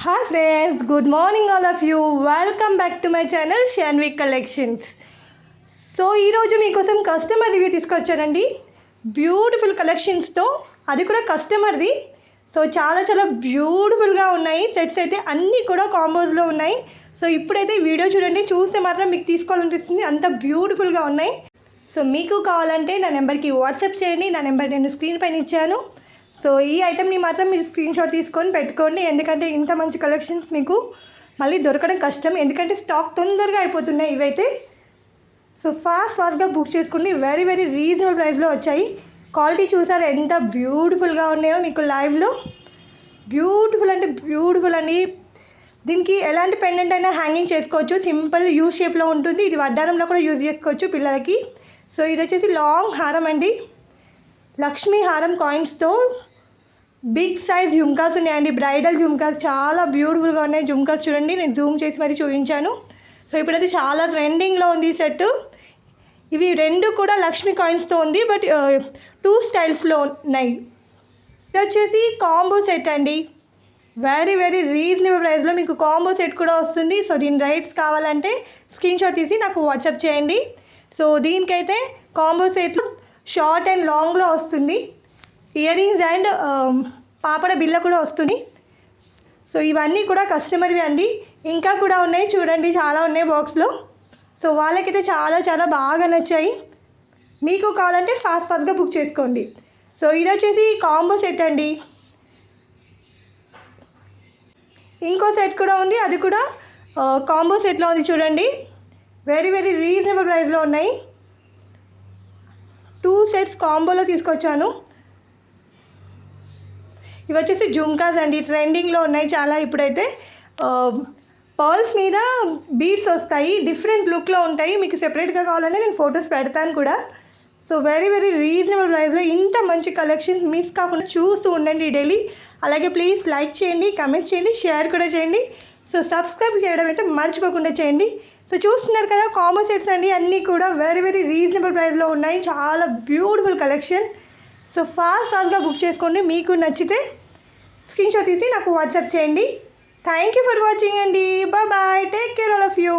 Hi friends, good morning all of you. Welcome back to my channel Shanvi Collections. So ఈరోజు మీకోసం customer review తీసుకొచ్చానండి. Beautiful కలెక్షన్స్తో, అది కూడా కస్టమర్ది. So చాలా బ్యూటిఫుల్గా ఉన్నాయి. సెట్స్ అయితే అన్నీ కూడా కాంబోస్లో ఉన్నాయి. సో ఇప్పుడైతే వీడియో చూడండి, చూస్తే మాత్రం మీకు తీసుకోవాలనిపిస్తుంది, అంత బ్యూటిఫుల్గా ఉన్నాయి. సో మీకు కావాలంటే నా నెంబర్కి వాట్సాప్ చేయండి. నా నెంబర్ నేను స్క్రీన్ పైన ఇచ్చాను. సో ఈ ఐటెంని మాత్రం మీరు స్క్రీన్ షాట్ తీసుకొని పెట్టుకోండి, ఎందుకంటే ఇంత మంచి కలెక్షన్స్ మీకు మళ్ళీ దొరకడం కష్టం, ఎందుకంటే స్టాక్ తొందరగా అయిపోతున్నాయి ఇవైతే. సో ఫాస్ట్గా బుక్ చేసుకోండి. వెరీ రీజనబుల్ ప్రైస్లో వచ్చాయి. క్వాలిటీ చూసారు ఎంత బ్యూటిఫుల్గా ఉన్నాయో మీకు లైవ్లో. బ్యూటిఫుల్ అంటే బ్యూటిఫుల్ అండి. దీనికి ఎలాంటి పెండెంట్ అయినా హ్యాంగింగ్ చేసుకోవచ్చు. సింపుల్ యూ షేప్లో ఉంటుంది. ఇది వడ్డానంలో కూడా యూజ్ చేసుకోవచ్చు పిల్లలకి. సో ఇది వచ్చేసి లాంగ్ హారం అండి, లక్ష్మీ హారం కాయిన్స్తో. బిగ్ సైజ్ జుమ్కాస్ ఉన్నాయండి, బ్రైడల్ జుమ్కాస్ చాలా బ్యూటిఫుల్గా ఉన్నాయి. జుమ్కాస్ చూడండి, నేను జూమ్ చేసి మరీ చూపించాను. సో ఇప్పుడైతే చాలా ట్రెండింగ్లో ఉంది ఈ సెట్. ఇవి రెండు కూడా లక్ష్మీ కాయిన్స్తో ఉంది, బట్ 2 స్టైల్స్లో ఉన్నాయి. ఇది వచ్చేసి కాంబో సెట్ అండి. వెరీ రీజనబుల్ ప్రైస్లో మీకు కాంబో సెట్ కూడా వస్తుంది. సో దీని రైట్స్ కావాలంటే స్క్రీన్ షాట్ తీసి నాకు వాట్సాప్ చేయండి. సో దీనికైతే కాంబో సెట్ షార్ట్ అండ్ లాంగ్లో వస్తుంది. ఇయర్ రింగ్స్ అండ్ పాపడ బిల్ల కూడా వస్తుంది. సో ఇవన్నీ కూడా కస్టమర్వి అండి. ఇంకా కూడా ఉన్నాయి చూడండి, చాలా ఉన్నాయి బాక్స్లో. సో వాళ్ళకైతే చాలా బాగా నచ్చాయి. మీకు కావాలంటే ఫాస్ట్గా బుక్ చేసుకోండి. సో ఇది వచ్చేసి కాంబో సెట్ అండి. ఇంకో సెట్ కూడా ఉంది, అది కూడా కాంబో సెట్లో ఉంది చూడండి. వెరీ రీజనబుల్ ప్రైస్లో ఉన్నాయి. 2 సెట్స్ కాంబోలో తీసుకొచ్చాను. ఇవి వచ్చేసి జుమ్కాస్ అండి, ట్రెండింగ్లో ఉన్నాయి చాలా. ఇప్పుడైతే పర్ల్స్ మీద బీడ్స్ వస్తాయి, డిఫరెంట్ లుక్లో ఉంటాయి. మీకు సెపరేట్గా కావాలంటే నేను ఫొటోస్ పెడతాను కూడా. సో వెరీ రీజనబుల్ ప్రైస్లో ఇంత మంచి కలెక్షన్స్ మిస్ కాకుండా చూస్తూ ఉండండి డైలీ. అలాగే ప్లీజ్ లైక్ చేయండి, కమెంట్స్ చేయండి, షేర్ కూడా చేయండి. సో సబ్స్క్రైబ్ చేయడం అయితే మర్చిపోకుండా చేయండి. సో చూస్తున్నారు కదా, కాంబో సెట్స్ అండి, అన్నీ కూడా వెరీ రీజనబుల్ ప్రైస్లో ఉన్నాయి. చాలా బ్యూటిఫుల్ కలెక్షన్. సో ఫాస్ట్గా బుక్ చేసుకోండి. మీకు నచ్చితే స్క్రీన్ షాట్ తీసి నాకు వాట్సాప్ చేయండి. థ్యాంక్ యూ ఫర్ వాచింగ్ అండి. Bye, take care all of you.